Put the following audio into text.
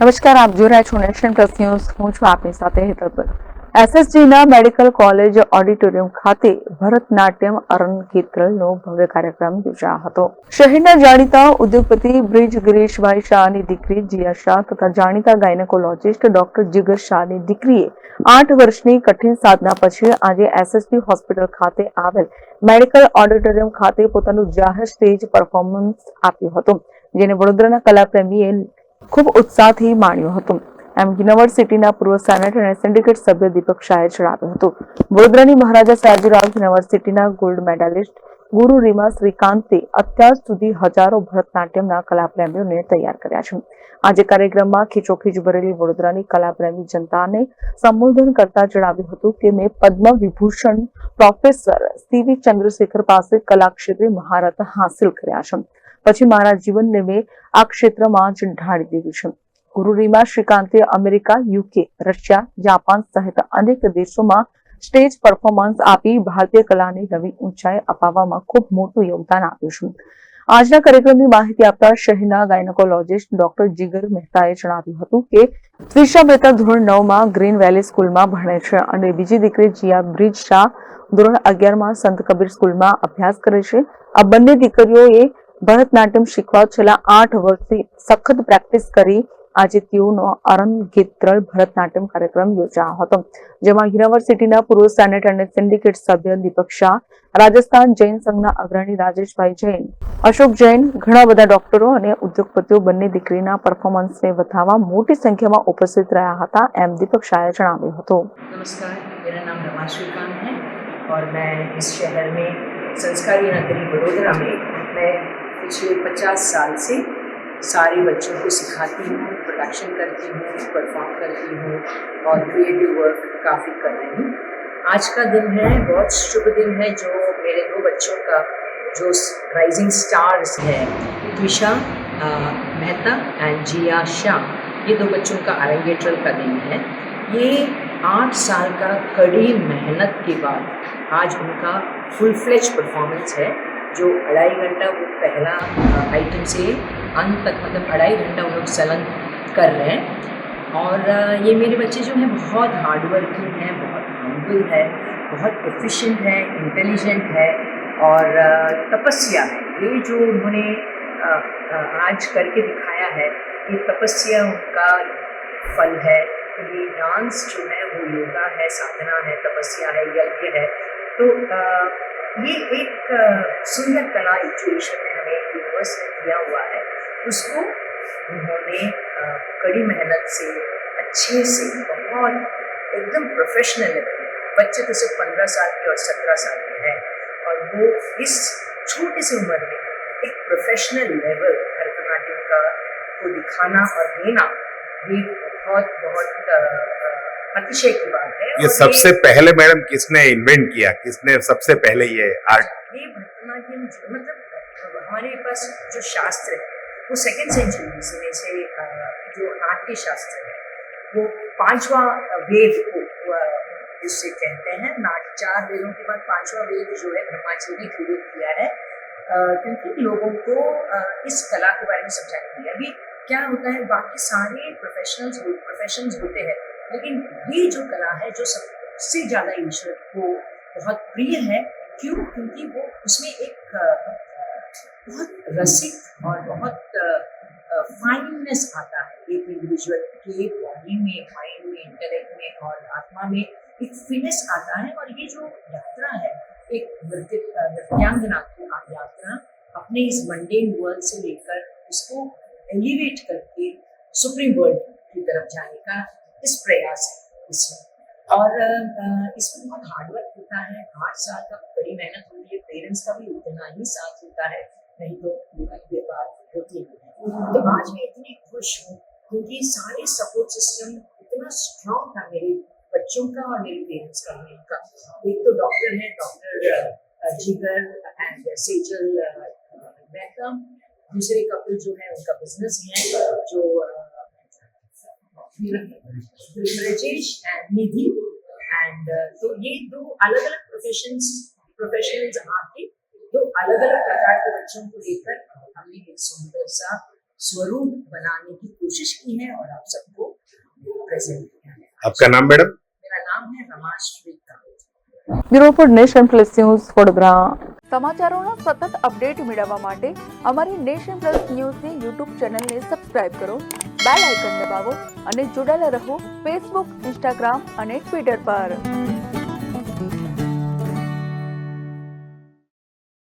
નમસ્કાર, આપ જોઈ રહ્યા છો નેશન પ્લસ ન્યૂઝ. હું છું આપની સાથે હેતલ. એસએસજીના મેડિકલ કોલેજ ઓડિટોરિયમ ખાતે ભરતનાટ્યમ અરંગેત્રલનો ભવ્ય કાર્યક્રમ યોજાયો હતો. શહેરના જાણીતા ઉદ્યોગપતિ બ્રિજ ગિરીશભાઈ શાહની દીકરી જીયા શાહ તથા જાણીતા ગાયનેકોલોજીસ્ટ ડોક્ટર જીગર શાહની દીકરીએ 8 વર્ષની કઠિન સાધના પછી આજે એસએસજી હોસ્પિટલ ખાતે આવેલ મેડિકલ ઓડિટોરિયમ ખાતે પોતાનું જાહેર સ્ટેજ પરફોર્મન્સ આપ્યું હતું, જેને વડોદરાના કલાપ્રેમીએ ખૂબ ઉત્સાહથી માણ્યું હતું. એમ યુનિવર્સિટીના પૂર્વ સેનેટ અને સિન્ડિકેટ સભ્ય દીપક શાહે જણાવ્યું હતું. વડોદરાની મહારાજા સયાજીરાવ યુનિવર્સિટીના ગોલ્ડ મેડાલિસ્ટ ગુરુ રીમા શ્રીકાંતે અત્યાર સુધી હજારો ભરતનાટ્યમના કલાપ્રેમીઓને તૈયાર કર્યા છે. આજે કાર્યક્રમમાં ખીચોખીચ ભરેલી વડોદરાની કલાપ્રેમી જનતાને સંબોધન કરતા જણાવ્યું હતું કે મેં પદ્મ વિભૂષણ પ્રોફેસર સીવી ચંદ્રશેખર પાસે કલા ક્ષેત્રે મહારત હાંસિલ કર્યા છે. પછી મારા જીવનને મેં આ ક્ષેત્રમાં જ ઢાળી દીધું છે. ગુરુ રીમા શ્રીકાંતે અમેરિકા, યુકે, રશિયા, જાપાન સહિત અનેક દેશોમાં સ્ટેજ પરફોર્મન્સ આપી ભારતીય કલાને નવી ઊંચાઈ અપાવવામાં ખૂબ મોટું યોગદાન આપ્યું છે. આજના કાર્યક્રમની માહિતી આપતા શહેરના ગાયનેકોલોજીસ્ટ ડોક્ટર જીગર મહેતાએ જણાવ્યું હતું કે ત્વિષા મહેતા ધોરણ 9માં ગ્રીન વેલી સ્કૂલમાં ભણે છે અને બીજી દીકરી જીયા બ્રિજ શાહ ધોરણ 11માં સંત કબીર સ્કૂલમાં અભ્યાસ કરે છે. આ બંને દીકરીઓએ ભરતનાટ્યમ શીખવા છેલ્લા 8 વર્ષથી સખત પ્રેક્ટિસ કરી આજે તેઓનો અરંગેત્રલ ભરતનાટ્યમ કાર્યક્રમ યોજાયો હતો, જેમાં યુનિવર્સિટીના પૂર્વ સેનેટ અને સિન્ડિકેટ સભ્ય દીપક શાહ, રાજસ્થાન જૈન સંઘના અગ્રણી રાજેશભાઈ જૈન, અશોક જૈન, ઘણા બધા ડોક્ટરો અને ઉદ્યોગપતિઓ બંને દીકરીના પરફોર્મન્સને વધાવવા મોટી સંખ્યામાં ઉપસ્થિત રહ્યા હતા, એમ દીપક શાહે જણાવ્યું હતું. नमस्कार, मेरा नाम रमा श्रीकांत है और मैं इस शहर में संस्कारी नगरी वडोदरा में मैं पिछले 50 साल से सारे बच्चों को सिखाती हूँ, प्रोडक्शन करती हूँ, परफॉर्म करती हूँ और क्रिएटिव वर्क काफ़ी कर रही हूँ. आज का दिन है बहुत शुभ दिन है जो मेरे 2 बच्चों का जो राइजिंग स्टार्स है त्विषा मेहता एंड जिया शाह, ये 2 बच्चों का अरंगेट्रल का दिन है. ये 8 साल का कड़ी मेहनत के बाद आज उनका फुल फ्लेज परफॉर्मेंस है जो 2.5 घंटा वो पहला आइटम से अंत तक मतलब 2.5 घंटा वो लोग सलन कर रहे हैं. और ये मेरे बच्चे जो हैं बहुत हार्ड वर्किंग हैं, बहुत हम्बल है, बहुत एफिशिएंट है, इंटेलिजेंट है और तपस्या है. ये जो उन्होंने आज करके दिखाया है ये तपस्या उनका फल है. ये डांस जो है वो योगा है, साधना है, तपस्या है, यज्ञ है. तो ये एक सुंदर कला जो ईश्वर ने हमें यूनिवर्स में दिया हुआ है उसको उन्होंने कड़ी मेहनत से अच्छे से बहुत एकदम प्रोफेशनल लेवल में, बच्चे तो सिर्फ 15 साल के और 17 साल के हैं और वो इस छोटी सी उम्र में एक प्रोफेशनल लेवल भरतनाट्यम का को दिखाना और देना ये बहुत बहुत अतिशय की बात है. ये सबसे पहले मैडम किसने इन्वेंट किया, किसने सबसे पहले ये आर्ट? ये भरतनाट्यम मतलब हमारे पास जो शास्त्र है वो 2nd सेंचुरी में से जो नाट्य शास्त्र है वो 5वां वेद को जिससे कहते हैं. 4 वेदों के बाद 5वां वेद जो है ब्रह्मा जी ने क्रिएट किया है क्योंकि लोगों को इस कला के बारे में समझाने के लिए. अभी क्या होता है बाकी सारे प्रोफेशंस होते हैं लेकिन ये जो कला है जो सबसे ज़्यादा ईश्वर को बहुत प्रिय है. क्यों? क्योंकि वो उसमें एक बहुत रसिक और बहुत फाइननेस आता है एक इंडिविजुअल के बॉडी में, माइंड में, इंटेलेक्ट में और आत्मा में एक फिनेस आता है. और ये जो यात्रा है एक नृत्यांगना की यात्रा अपने इस मंडेन वर्ल्ड से लेकर उसको एलिवेट करके सुप्रीम वर्ल्ड की तरफ जाने का इस प्रयास है इसमें. और इसमें बहुत हार्डवर्क होता है, 8 साल का बड़ी मेहनत होती है, पेरेंट्स का भी उतना ही साथ होता है, नहीं तो ये बात होती नहीं. तो आज मैं इतनी खुश हूँ क्योंकि सारे सपोर्ट सिस्टम इतना स्ट्रॉन्ग था मेरे बच्चों का और मेरे पेरेंट्स का. एक तो डॉक्टर है डॉक्टर जिगर एंड सेजल मेहता, दूसरे कपल जो है उनका बिजनेस है जो ब्रजेश एंड निधि एंड. तो ये 2 अलग अलग प्रोफेशनल्स आके 2 अलग अलग प्रकार के बच्चों को लेकर हमने एक सुंदर सा स्वरूप बनाने की कोशिश की है और आप सबको प्रेजेंट किया है। आपका नाम मैडम? मेरा नाम है Rama Shrikant. Bureau report Nation Plus News Vadodara. સમાચારોના સતત અપડેટ મેળવવા માટે અમારી નેશન પ્લસ ન્યૂઝની યુટ્યુબ ચેનલને સબસ્ક્રાઇબ કરો, બેલ આઇકન દબાવો અને જોડાયેલા રહો ફેસબુક, ઇન્સ્ટાગ્રામ અને ટ્વિટર પર।